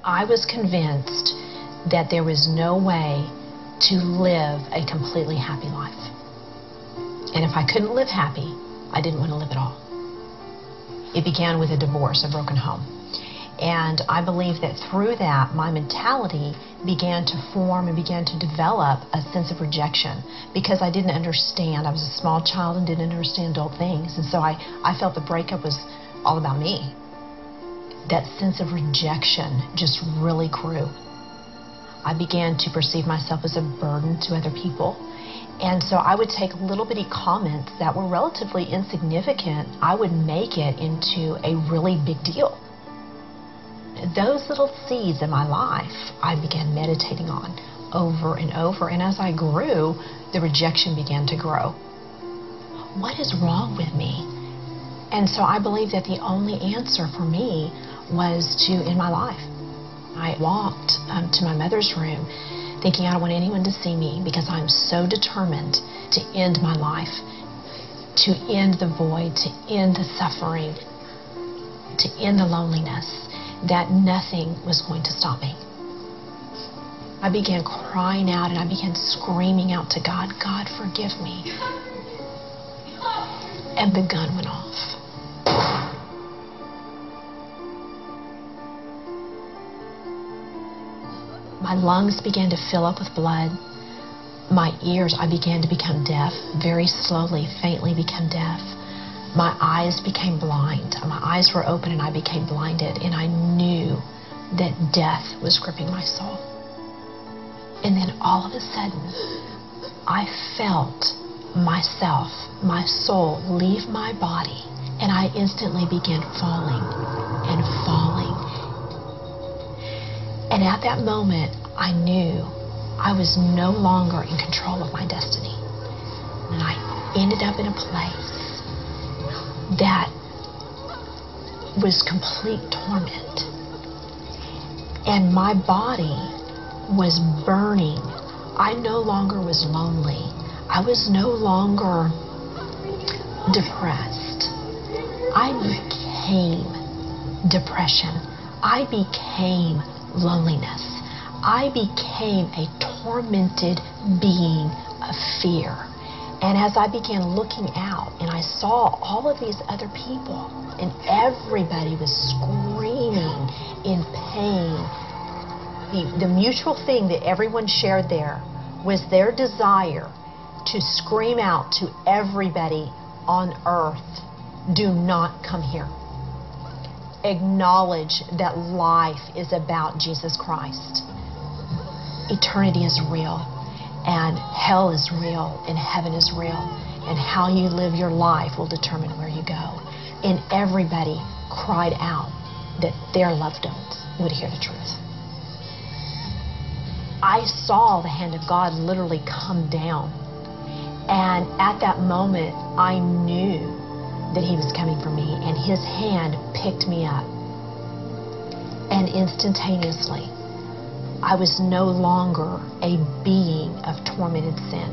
I was convinced that there was no way to live a completely happy life. And if I couldn't live happy, I didn't want to live at all. It began with a divorce, a broken home. And I believe that through that, my mentality began to form and began to develop a sense of rejection because I didn't understand. I was a small child and didn't understand adult things. And so I felt the breakup was all about me. That sense of rejection just really grew. I began to perceive myself as a burden to other people. And so I would take little bitty comments that were relatively insignificant. I would make it into a really big deal. Those little seeds in my life, I began meditating on over and over. And as I grew, the rejection began to grow. What is wrong with me? And so I believe that the only answer for me was to end my life. I walked to my mother's room thinking I don't want anyone to see me because I'm so determined to end my life, to end the void, to end the suffering, to end the loneliness, that nothing was going to stop me. I began crying out and I began screaming out to God, God, forgive me. And the gun went off. My lungs began to fill up with blood. My ears, I began to become deaf. Very slowly, faintly become deaf. My eyes became blind. My eyes were open and I became blinded. And I knew that death was gripping my soul. And then all of a sudden, I felt myself, my soul, leave my body. And I instantly began falling and falling. And at that moment, I knew I was no longer in control of my destiny. And I ended up in a place that was complete torment. And my body was burning. I no longer was lonely. I was no longer depressed. I became depression. I became loneliness. I became a tormented being of fear. And as I began looking out and I saw all of these other people and everybody was screaming in pain, the mutual thing that everyone shared there was their desire to scream out to everybody on earth, do not come here. Acknowledge that life is about Jesus Christ. Eternity is real, and hell is real, and heaven is real, and how you live your life will determine where you go. And everybody cried out that their loved ones would hear the truth. I saw the hand of God literally come down, and at that moment I knew that He was coming for me, and His hand picked me up. And instantaneously, I was no longer a being of tormented sin.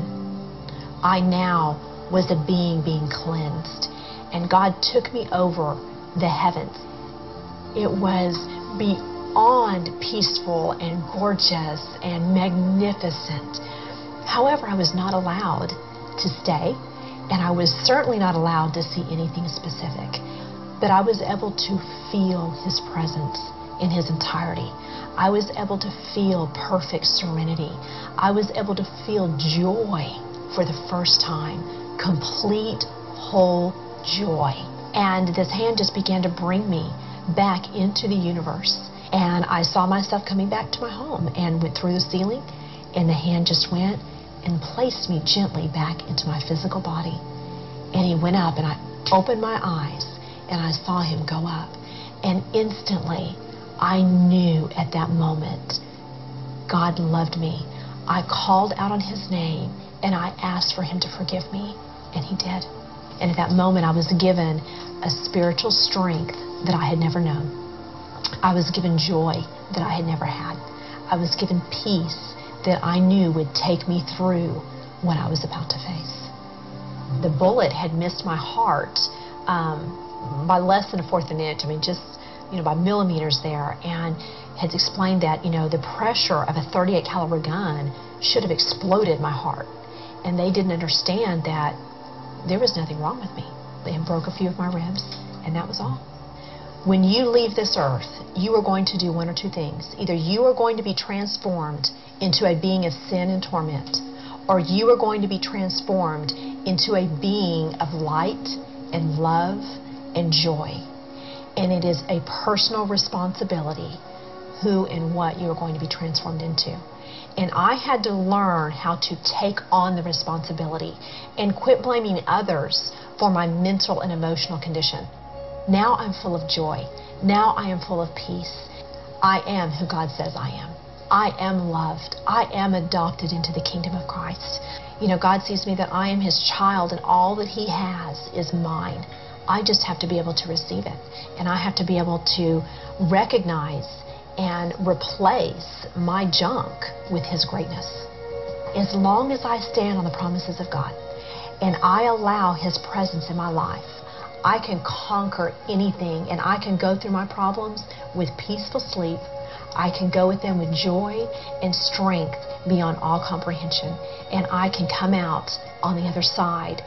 I now was a being cleansed. And God took me over the heavens. It was beyond peaceful and gorgeous and magnificent. However, I was not allowed to stay. And I was certainly not allowed to see anything specific. But I was able to feel His presence in His entirety. I was able to feel perfect serenity. I was able to feel joy for the first time. Complete, whole joy. And this hand just began to bring me back into the universe. And I saw myself coming back to my home and went through the ceiling. And the hand just went and placed me gently back into my physical body. And He went up and I opened my eyes and I saw Him go up. And instantly, I knew at that moment, God loved me. I called out on His name and I asked for Him to forgive me, and He did. And at that moment, I was given a spiritual strength that I had never known. I was given joy that I had never had. I was given peace that I knew would take me through what I was about to face. The bullet had missed my heart by less than a fourth of an inch. I mean, just by millimeters there. And had explained that, the pressure of a .38 caliber gun should have exploded my heart. And they didn't understand that there was nothing wrong with me. They had broke a few of my ribs, and that was all. When you leave this earth, you are going to do one or two things. Either you are going to be transformed into a being of sin and torment, or you are going to be transformed into a being of light and love and joy. And it is a personal responsibility who and what you are going to be transformed into. And I had to learn how to take on the responsibility and quit blaming others for my mental and emotional condition. Now I'm full of joy. Now I am full of peace. I am who God says I am. I am loved. I am adopted into the kingdom of Christ. God sees me that I am His child, and all that He has is mine. I just have to be able to receive it. And I have to be able to recognize and replace my junk with His greatness. As long as I stand on the promises of God and I allow His presence in my life, I can conquer anything, and I can go through my problems with peaceful sleep. I can go with them with joy and strength beyond all comprehension, and I can come out on the other side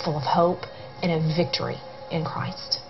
full of hope and of victory in Christ.